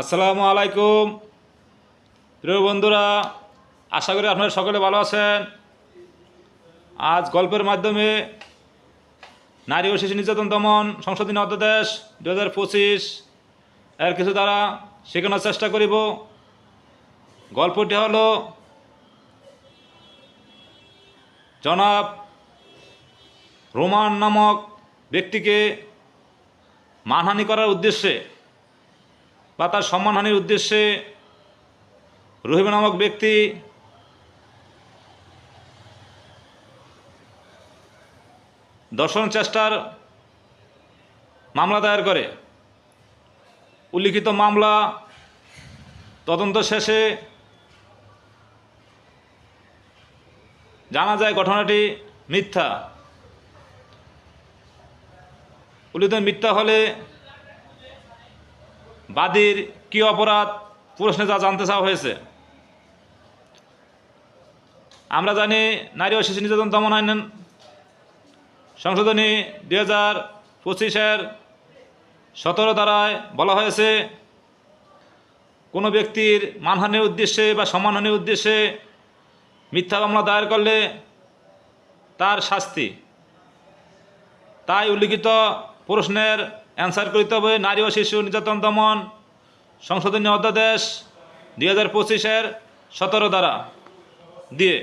আসসালামু আলাইকুম প্রিয় বন্ধুরা, আশা করি আপনারা সকলে ভালো আছেন। আজ গল্পের মাধ্যমে নারী ও শিশু নির্যাতন দমন সংশোধনী অধ্যাদেশ 2025 এর কিছু দ্বারা শেখানোর চেষ্টা করিব। গল্পটি হলো জনাব রোমান নামক ব্যক্তিকে মানহানি করার উদ্দেশ্যে বা তার সম্মানহানির উদ্দেশ্যে রহিমা নামক ব্যক্তি ধর্ষণ চেষ্টার মামলা দায়ের করে। উল্লিখিত মামলা তদন্ত শেষে জানা যায় ঘটনাটি মিথ্যা। উল্লিখিত মিথ্যা হলে বাদীর কী অপরাধ প্রশ্নে যা জানতে চাওয়া হয়েছে। আমরা জানি নারী ও শিশু নির্যাতন দমন আইন সংশোধনী 2025-এর 17 ধারায় বলা হয়েছে, কোনো ব্যক্তির মানহানির উদ্দেশ্যে বা সম্মানহানির উদ্দেশ্যে মিথ্যা মামলা দায়ের করলে তার শাস্তি। তাই উল্লিখিত প্রশ্নের অ্যান্সার করতে হবে নারী ও শিশু নির্যাতন দমন সংশোধনী অধ্যাদেশ 2025-এর 17 ধারা দিয়ে।